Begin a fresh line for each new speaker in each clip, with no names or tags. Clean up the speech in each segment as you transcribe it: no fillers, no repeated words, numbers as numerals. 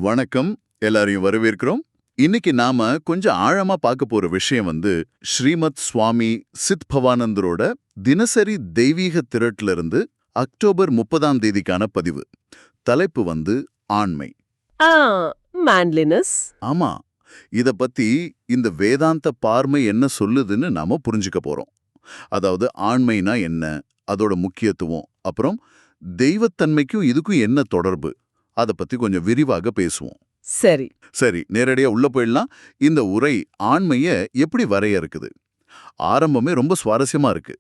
வணக்கம். எல்லாரையும் வரவேற்கிறோம். இன்னைக்கு நாம கொஞ்சம் ஆழமா பார்க்க போற விஷயம் ஸ்ரீமத் சுவாமி சித் பவானந்தரோட தினசரி தெய்வீக திரட்டுல இருந்து அக்டோபர் 30ஆம் தேதிக்கான பதிவு. தலைப்பு ஆண்மை.
மேன்லினஸ்.
ஆமா, இத பத்தி இந்த வேதாந்த பார்மை என்ன சொல்லுதுன்னு நாம புரிஞ்சுக்க போறோம். அதாவது ஆண்மைனா என்ன, அதோட முக்கியத்துவம், அப்புறம் தெய்வத்தன்மைக்கும் இதுக்கும் என்ன தொடர்பு, அத பத்தி கொஞ்சம் விரிவாக பேசுவோம். சரி, நேரடியா உள்ள போயிடலாம். இந்த உரை ஆண்மைய எப்படி வரையறுக்குது? ஆரம்பமே ரொம்ப சுவாரஸ்யமா இருக்கு.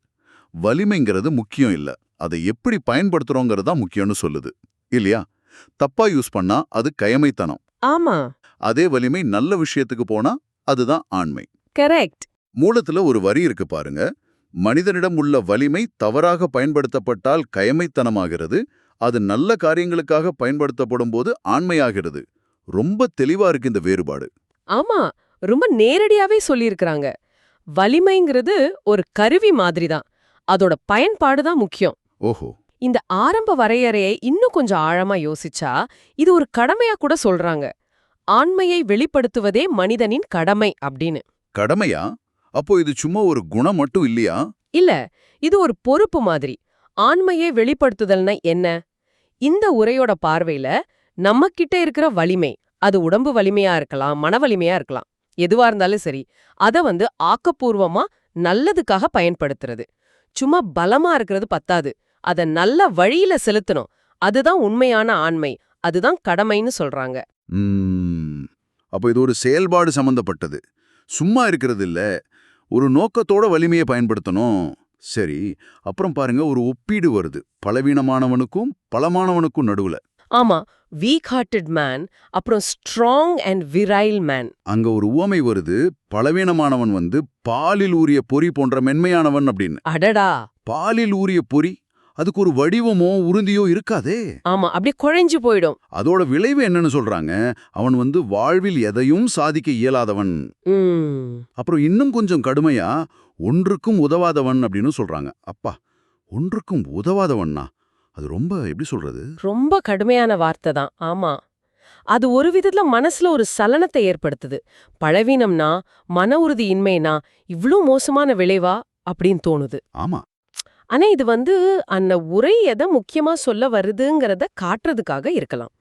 வலிமைங்கிறது முக்கியம் இல்ல, அதை எப்படி பயன்படுத்துறோங்கிறது தான் முக்கியம்னு சொல்லுது இல்லையா? தப்பா யூஸ் பண்ணா அது கயமைத்தனம்.
ஆமா,
அதே வலிமை நல்ல விஷயத்துக்கு போனா அதுதான் ஆண்மை.
கரெக்ட்.
மூலத்துல ஒரு வரி இருக்கு பாருங்க. மனிதனிடம் உள்ள வலிமை தவறாக பயன்படுத்தப்பட்டால் கயமைத்தனமாகிறது, அது நல்ல காரியங்களுக்காக பயன்படுத்தப்படும் போது ஆண்மையாகிறது. ரொம்ப தெளிவா இருக்கு இந்த வேறுபாடு.
ஆமா, ரொம்ப நேரடியாவே சொல்லியிருக்கிறாங்க. வலிமைங்கிறது ஒரு கருவி மாதிரி தான், அதோட பயன்பாடு தான் முக்கியம்.
ஓஹோ.
இந்த ஆரம்ப வரையறையை இன்னும் கொஞ்சம் ஆழமா யோசிச்சா இது ஒரு கடமையா கூட சொல்றாங்க. ஆண்மையை வெளிப்படுத்துவதே மனிதனின் கடமை அப்படின்னு.
கடமையா? அப்போ இது சும்மா ஒரு குணம் மட்டும் இல்லையா?
இல்ல, இது ஒரு பொறுப்பு மாதிரி. ஆண்மையை வெளிப்படுத்துதல்னா என்ன? இந்த உரையோட பார்வையில நம்ம கிட்ட இருக்கிற வலிமை, அது உடம்பு வலிமையா இருக்கலாம், மன வலிமையா இருக்கலாம், எதுவா இருந்தாலும் சரி, அத ஆக்கப்பூர்வமா நல்லதுக்காக பயன்படுத்துறது. சும்மா பலமா இருக்கிறது பத்தாது, அத நல்ல வழியில செலுத்தணும். அதுதான் உண்மையான ஆண்மை, அதுதான் கடமைன்னு சொல்றாங்க.
அப்போ இது ஒரு செயல்பாடு சம்பந்தப்பட்டது, சும்மா இருக்கிறது இல்ல. ஒரு நோக்கத்தோட வலிமையை பயன்படுத்தணும். சரி, அப்புறம் பாருங்க, ஒரு ஒப்பீடு வருது பலவீனமானவனுக்கும் பலமானவனுக்கும் நடுவுல.
ஆமா, வீக் ஹார்ட்டட் மேன் அப்புறம் ஸ்ட்ராங் அண்ட் விரைல் மேன்.
அங்க ஒரு உவமை வருது. பலவீனமானவன் பாலில் ஊறிய பொறி போன்ற மென்மையானவன் அப்படின்னு.
அடடா,
பாலில் ஊறிய பொறி, அதுக்கு ஒரு வடிவமோ உறுதியோ இருக்காதே.
ஆமா, அப்படியே குழைஞ்சு போயிடும்.
அதோட விளைவு என்னன்னு சொல்றாங்க? அவன் வாழ்வில் எதையும் சாதிக்க இயலாதவன். அப்புறம் இன்னும் கொஞ்சம் கடுமையா ஒன்றுக்கும் உதவாதவன் அப்படின்னு சொல்றாங்க. அப்பா, ஒன்றுக்கும் உதவாதவன்னா அது ரொம்ப எப்படி சொல்றது?
ரொம்ப கடுமையான வார்த்தை தான். ஆமா, அது ஒரு விதத்துல மனசுல ஒரு சலனத்தை ஏற்படுத்துது. பலவீனம்னா, மன உறுதி இன்மைனா இவ்ளோ மோசமான விளைவா அப்படின்னு தோணுது.
ஆமா.
ஆனா இது அந்த உரை எதை முக்கியமா சொல்ல வருதுங்கிறத காட்டுறதுக்காக இருக்கலாம்.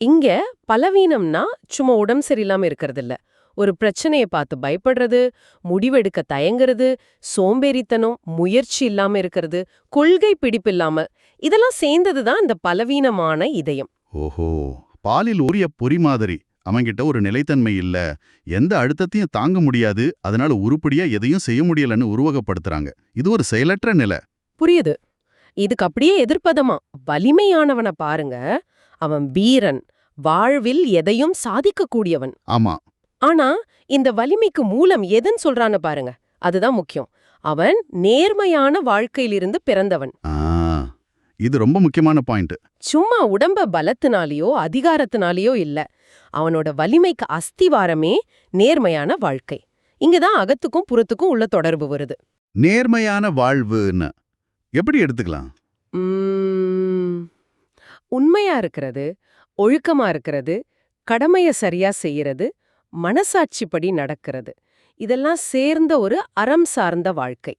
இங்க பலவீனம்னா சும்மா உடம்பு சரியில்லாம இருக்கிறது இல்ல. ஒரு பிரச்சனையை பார்த்து பயப்படுறது, முடிவெடுக்க தயங்குறது, சோம்பேறித்தனம், முயற்சி இல்லாம இருக்கிறது, கொள்கை பிடிப்பு இல்லாம, இதெல்லாம் சேர்ந்ததுதான் இந்த பலவீனமான இதயம்.
ஓஹோ, பாலில் ஊறிய பொறி மாதிரி. அவன்கிட்ட ஒரு நிலைத்தன்மை இல்ல, எந்த அழுத்தத்தையும் தாங்க முடியாது, அதனால உருப்படியா எதையும் செய்ய முடியலன்னு உருவகப்படுத்துறாங்க. இது ஒரு செயலற்ற நிலை.
புரியுது. இதுக்கு அப்படியே எதிர்ப்பதமா வலிமையானவனை பாருங்க. அவன் வீரன், வாழ்வில் எதையும் சாதிக்க கூடியவன்.
ஆமா.
ஆனா இந்த வலிமைக்கு மூலம் எதுன்னு சொல்றான்னு பாருங்க, அதுதான் முக்கியம். அவன் நேர்மையான வாழ்க்கையிலிருந்து பிறந்தவன்.
இது ரொம்ப முக்கியமான பாயிண்ட்.
சும்மா உடம்ப பலத்தினாலேயோ அதிகாரத்தினாலேயோ இல்ல, அவனோட வலிமைக்கு அஸ்திவாரமே நேர்மையான வாழ்க்கை. இங்கதான் அகத்துக்கும் புறத்துக்கும் உள்ள தொடர்பு வருது.
நேர்மையான வாழ்வுன்னு எப்படி எடுத்துக்கலாம்?
உண்மையா இருக்கிறது, ஒழுக்கமா இருக்கிறது, கடமைய சரியா செய்யறது, மனசாட்சிப்படி நடக்கிறது, இதெல்லாம் சேர்ந்த ஒரு அறம் சார்ந்த வாழ்க்கை.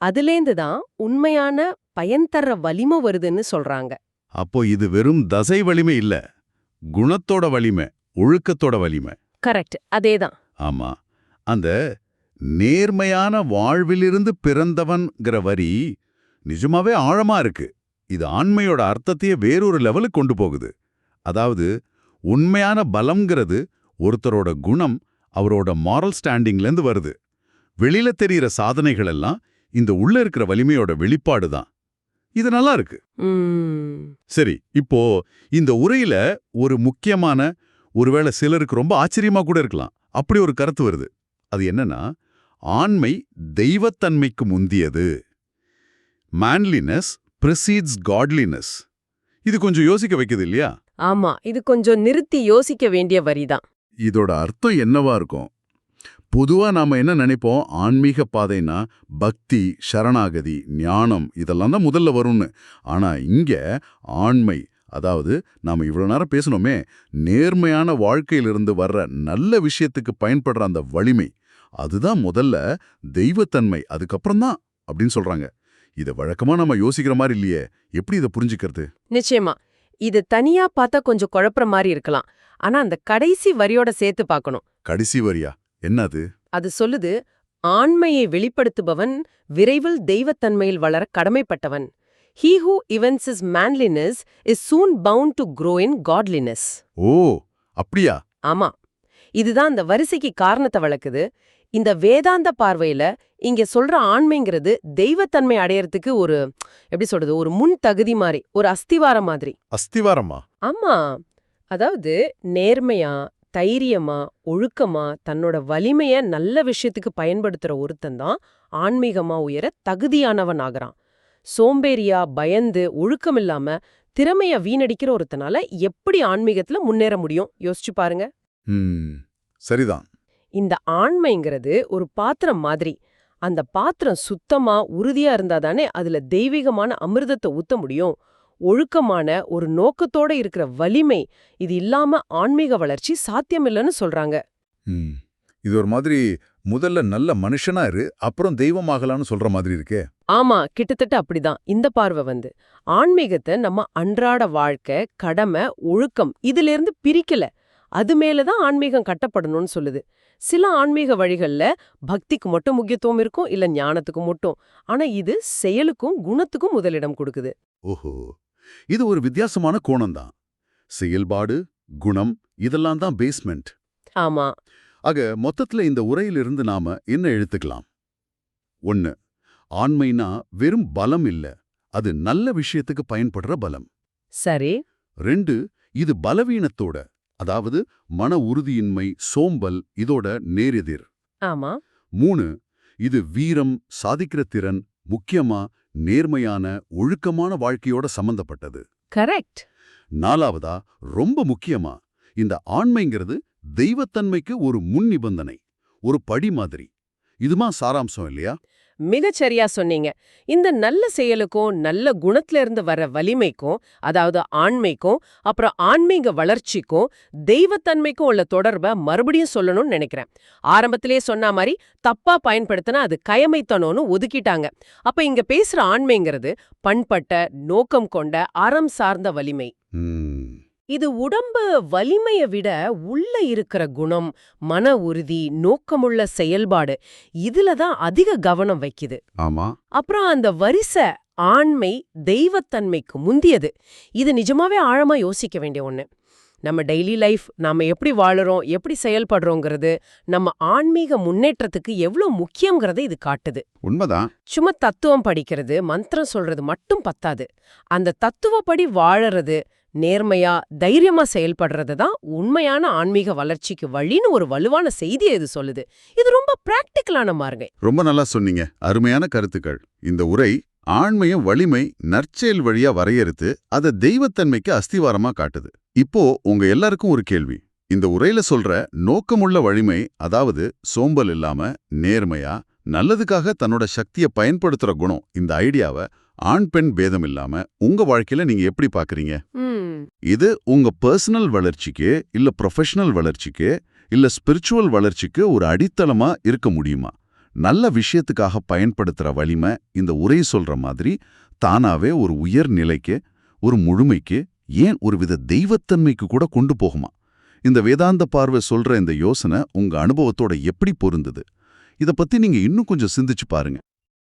அதுலேந்து தான் உண்மையான பயன் தர்ற வலிமை வருதுன்னு சொல்றாங்க.
அப்போ இது வெறும் தசை வலிமை இல்ல, குணத்தோட வலிமை, ஒழுக்கத்தோட வலிமை.
கரெக்ட், அதேதான்.
ஆமா, அந்த நேர்மையான வாழ்விலிருந்து பிறந்தவன்கிற வரி நிஜமாவே ஆழமா இருக்கு. இது ஆண்மையோட அர்த்தத்தையே வேறொரு லெவலுக்கு கொண்டு போகுது. அதாவது உண்மையான பலம்ங்கிறது ஒருத்தரோட குணம், அவரோட மாரல் ஸ்டாண்டிங்லேருந்து வருது. வெளியில தெரிகிற சாதனைகள் எல்லாம் இந்த உள்ள இருக்கிற வலிமையோட வெளிப்பாடு தான். இது நல்லா இருக்கு. சரி, இப்போ இந்த உரையில ஒரு முக்கியமான, ஒருவேளை சிலருக்கு ரொம்ப ஆச்சரியமா கூட இருக்கலாம், அப்படி ஒரு கருத்து வருது. அது என்னன்னா, ஆண்மை தெய்வத்தன்மைக்கு முந்தியது. Manliness precedes godliness. இது கொஞ்சம் யோசிக்க வைக்குது இல்லையா?
ஆமா, இது கொஞ்சம் நிறுத்தி யோசிக்க வேண்டிய வரிதான்.
இதோட அர்த்தம் என்னவா இருக்கும்? பொதுவா நாம என்ன நினைப்போம்? ஆன்மீக பாதைனா பக்தி, சரணாகதி, ஞானம் இதெல்லாம் தான் முதல்ல வரும்னு. ஆனா இங்க ஆண்மை, அதாவது நாம இவ்வளவு நேரம் பேசணுமே, நேர்மையான வாழ்க்கையிலிருந்து வர்ற நல்ல விஷயத்துக்கு பயன்படுற அந்த வலிமை, அதுதான் முதல்ல தெய்வத்தன்மை, அதுக்கப்புறம் தான் அப்படின்னு சொல்றாங்க. இத வழக்கமா நம்ம யோசிக்கிற மாதிரி இல்லையே, எப்படி இதை புரிஞ்சுக்கிறது?
நிச்சயமா. இது தனியா பார்த்தா கொஞ்சம் குழப்புற மாதிரி இருக்கலாம். ஆனா அந்த கடைசி வரியோட சேர்த்து பார்க்கணும்.
கடைசி வரியா? என்னது?
அது சொல்லுது, ஆண்மையை வெளிப்படுத்துபவன் விரைவில் தெய்வத்தன்மையில் வளர கடமைப்பட்டவன். He who evinces his manliness is soon bound to grow in godliness.
ஓ, அப்படியா?
ஆமா. இதுதான் அந்த வரிசைக்கு காரணத்தை விளக்குது. இந்த வேதாந்த பார்வையில இங்க சொல்ற ஆண்மைங்கிறது தெய்வத்தன்மை அடையறதுக்கு ஒரு எப்படி சொல்றது, ஒரு முன் தகுதி மாதிரி, ஒரு அஸ்திவாரம் மாதிரி.
அஸ்திவாரமா?
ஆமா. அதாவது நேர்மையா, தைரியமா, ஒழுக்கமா, தன்னோட வலிமைய நல்ல விஷயத்துக்கு பயன்படுத்துற ஒருத்தன் தான் ஆன்மீகமா உயர தகுதியானவன் ஆகறான். சோம்பேறியா, பயந்து, ஒழுக்கமில்லாம திறமைய வீணடிக்கிற ஒருத்தனால எப்படி ஆன்மீகத்துல முன்னேற முடியும்? யோசிச்சு பாருங்க.
சரிதான்.
இந்த ஆண்மைங்கிறது ஒரு பாத்திரம் மாதிரி. அந்த பாத்திரம் சுத்தமா, உறுதியா இருந்தாதானே அதுல தெய்வீகமான அமிர்தத்தை ஊத்த முடியும். ஒழுக்கமான ஒரு நோக்கத்தோட இருக்கிற வலிமை, இது இல்லாம ஆன்மீக வளர்ச்சி சாத்தியமில்லைன்னு சொல்றாங்க.
இது ஒரு மாதிரி முதல்ல நல்ல மனுஷனா இரு, அப்புறம் தெய்வமாகலான்னு சொல்ற மாதிரி இருக்கே.
ஆமா, கிட்டத்தட்ட அப்படிதான் இந்த பார்வை வந்து. ஆன்மீகத்தை நம்ம அன்றாட வாழ்க்கை, கடமை, ஒழுக்கம் இதிலிருந்து பிரிக்கல. அது மேலதான் ஆன்மீகம் கட்டப்படணும்னு சொல்லுது. சில ஆன்மீக வழிகள்ல பக்திக்கு மட்டும் முக்கியத்துவம் இருக்கும், இல்ல ஞானத்துக்கு மட்டும். ஆனா இது செயலுக்கும் குணத்துக்கும் முதலிடம் கொடுக்குது.
ஓஹோ, இது ஒரு வித்தியாசமான கோணம்தான். செயல்பாடு, குணம் இதெல்லாம் தான் பேஸ்மெண்ட்.
ஆமா.
ஆக மொத்தத்துல இந்த உரையிலிருந்து நாம என்ன எடுத்துக்கலாம்? 1. ஆண்மைனா வெறும் பலம் இல்ல, அது நல்ல விஷயத்துக்கு பயன்படுற பலம்.
சரி.
2. இது பலவீனத்தோட, அதாவது மன உறுதியின்மை, சோம்பல் இதோட நேரெதிர்.
ஆமா.
3. இது வீரம், சாதிக்கிற திறன், முக்கியமா நேர்மையான ஒழுக்கமான வாழ்க்கையோட சம்பந்தப்பட்டது.
கரெக்ட்.
4. ரொம்ப முக்கியமா, இந்த ஆண்மைங்கிறது தெய்வத்தன்மைக்கு ஒரு முன் நிபந்தனை, ஒரு படி மாதிரி. இதுமா சாராம்சம் இல்லையா?
மிகச்சரியா சொன்னீங்க. இந்த நல்ல செயலுக்கும் நல்ல குணத்துல இருந்து வர வலிமைக்கும், அதாவது ஆண்மைக்கும், அப்புறம் ஆன்மீக வளர்ச்சிக்கும் தெய்வத்தன்மைக்கும் உள்ள தொடர்பை மறுபடியும் சொல்லணும்னு நினைக்கிறேன். ஆரம்பத்திலேயே சொன்ன மாதிரி தப்பா பயன்படுத்தினா அது கயமைத்தனோன்னு ஒதுக்கிட்டாங்க. அப்ப இங்க பேசுற ஆண்மைங்கிறது பண்பட்ட, நோக்கம் கொண்ட, அறம் சார்ந்த வலிமை. இது உடம்பு வலிமையை விட உள்ள இருக்கிற குணம், மன உறுதி, நோக்கமுள்ள செயல்பாடு இதுல தான் அதிக கவனம் வைக்குது.
ஆமா.
அப்புறம் அந்த வரிசை ஆண்மை தெய்வத்தன்மைக்கு முந்தியது. இது நிஜமாவே ஆழமா யோசிக்க வேண்டிய ஒண்ணு. நம்ம டெய்லி லைஃப் நாம எப்படி வாழறோம், எப்படி செயல்படுறோங்கிறது நம்ம ஆன்மீக முன்னேற்றத்துக்கு எவ்வளவு முக்கியங்கிறத இது காட்டுது.
உண்மைதான்.
சும்மா தத்துவம் படிக்கிறது, மந்திரம் சொல்றது மட்டும் பத்தாது. அந்த தத்துவப்படி வாழறது, நேர்மையா தைரியமா செயல்படுறது தான் உண்மையான ஆன்மீக வளர்ச்சிக்கு வழின்னு ஒரு வலுவான செய்தியை இது சொல்லுது. இது ரொம்ப பிராக்டிக்கலான மார்க்கை.
ரொம்ப நல்லா சொன்னீங்க. அருமையான கருத்துக்கள். இந்த உரை ஆண்மையும் வலிமை நற்செயல் வழியா வரையறுத்து அதை தெய்வத்தன்மைக்கு அஸ்திவாரமா காட்டுது. இப்போ உங்க எல்லாருக்கும் ஒரு கேள்வி. இந்த உரையில சொல்ற நோக்கமுள்ள வலிமை, அதாவது சோம்பல் இல்லாம நேர்மையா நல்லதுக்காக தன்னோட சக்தியை பயன்படுத்துற குணம், இந்த ஐடியாவை ஆண் பெண் பேதம் இல்லாம உங்க வாழ்க்கையில நீங்க எப்படி பாக்குறீங்க? இது உங்க பர்சனல் வளர்ச்சிக்கு, இல்ல ப்ரொஃபஷனல் வளர்ச்சிக்கு, இல்ல ஸ்பிரிச்சுவல் வளர்ச்சிக்கு ஒரு அடித்தளமா இருக்க முடியுமா? நல்ல விஷயத்துக்காக பயன்படுத்துற வலிமை இந்த உரை சொல்ற மாதிரி தானாவே ஒரு உயர் நிலைக்கு, ஒரு முழுமைக்கு, ஏன் ஒருவித தெய்வத்தன்மைக்கு கூட கொண்டு போகுமா? இந்த வேதாந்த பார்வை சொல்ற இந்த யோசனை உங்க அனுபவத்தோட எப்படி பொருந்தது? இத பத்தி நீங்க இன்னும் கொஞ்சம் சிந்திச்சு பாருங்க.